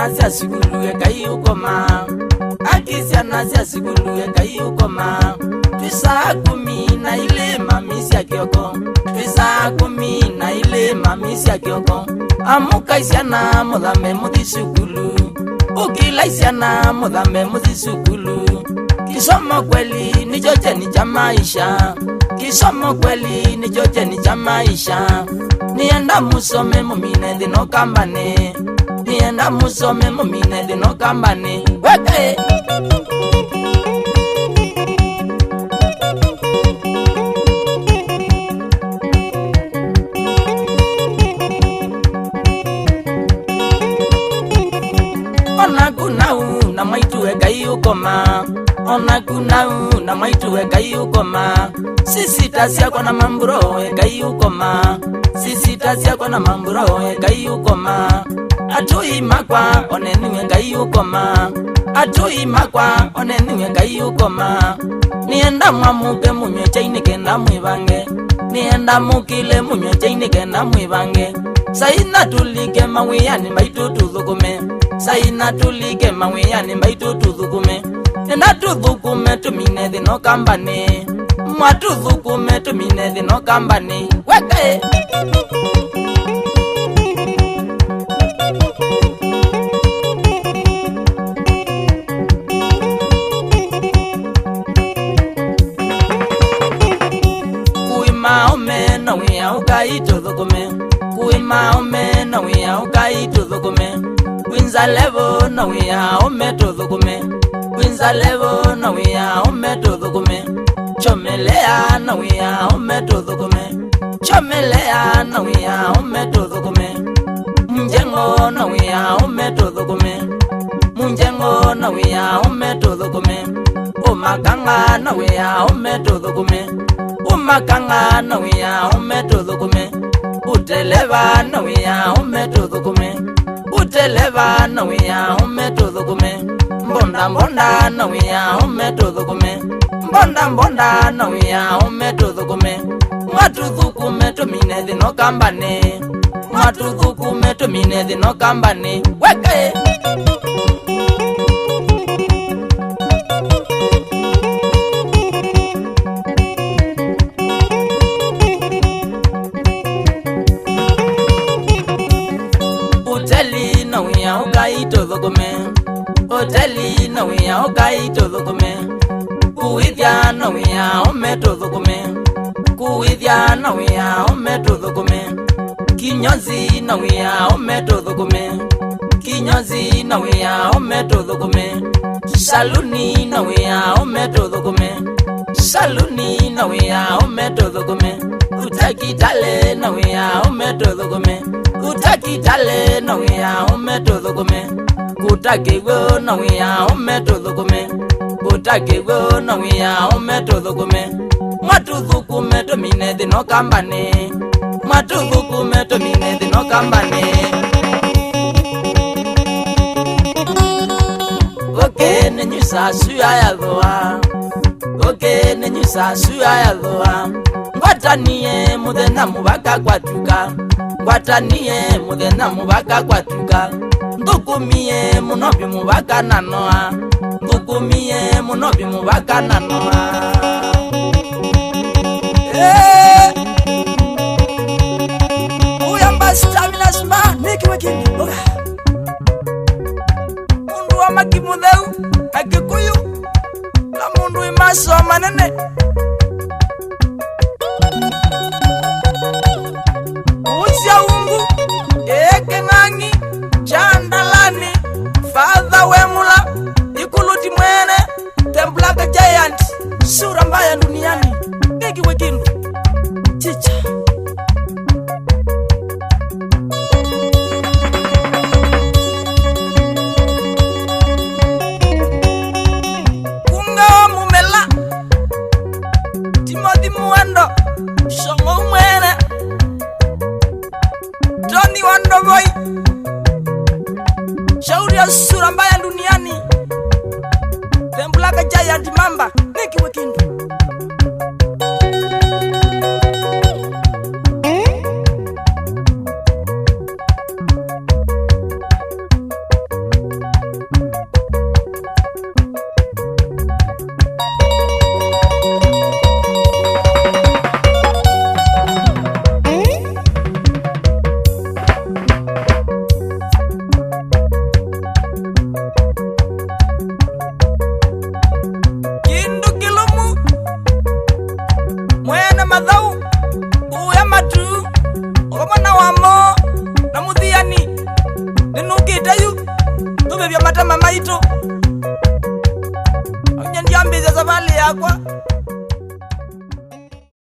ciana cia cukuru Ngai ukoma aki ciana cia cukuru Ngai ukoma twisa 12 mami cia kioko twisa 12 mami cia kioko amuka ciana muthame muthi cukuru ukila ciana muthame muthi cukuru kisomo kweli ni chocheni cha maisha kisomo kweli ni chocheni cha maisha nienda musome mumine dhino kambane nienda musome mumine dhino kambane weke ona kunau na maitu Ngai ukoma ona kunau na maitu Ngai ukoma sisi tasia kwa na mamburo Ngai ukoma sisi tasia kwa na mamburo Ngai ukoma atui makwa oneni Ngai ukoma atui makwa oneni Ngai ukoma nienda mwamuke munywe chaini kenda mwibange nienda mukile munywe chaini kenda mwibange saina tulike mawiyani maitu tuthukume saina tulike mawiyani maitu tuthukume nenda tuthukume tumine dhino kambane mwatuthukume tumine dhino kambane weke kuima ome na wia Ngai tuthukume kuima ome na wia Ngai tuthukume winza levo na wia ome tuthukume winza levo na wia ome tuthukume chomelea na wia ome tuthukume chomelea na wia ome tuthukume mjengo na wia ome tuthukume mjengo na wia ome tuthukume umakanga na wia ome tuthukume umakanga na wia ome tuthukume uteleva na wia ome tuthukume uteleva na wia ome tuthukume mbonda mbonda na wia ome tuthukume mbonda mbonda na wia ome tuthukume mwatuthukume tumine dhino kambane mwatuthukume tumine dhino kambane weke uteli na wia Ngai tuthukume uteli na wia Ngai tuthukume kuithia na wia ome tuthukume kuithia na wia ome tuthukume kinyozi na wia ome tuthukume kinyozi na wia ome tuthukume saluni na wia ome tuthukume saluni na wia ome tuthukume utakitale na wia ome tuthukume utakitale na wia ome tuthukume kutakiwo na wia ome tuthukume kutakiwo na wia ome tuthukume mwatuthukume tumine dhino kambane mwatuthukume tumine dhino kambane oke nenyusa suya ya dhua oke nenyusa suya ya dhua ngwatanie muthenya mubaka kwatuka ngwatanie muthenya mubaka kwatuka ndukumie munobi mubaka nanoa ndukumie munobi mubaka nanoa uyamba stamina sma niki wekini mundu wa makimutheu akikuyu na mundu imaso manene usia ungu ekengangi chandalani fadha wemula ikuluti mwene templaka giant sura mbaya duniani niki wekini chicha kunga mumela Timothy Muando Shongo mwene Tony Wandoboy shauri ya sura mbaya duniani templaka giant mamba niki wekini ito onye ndiambize sabali yakwa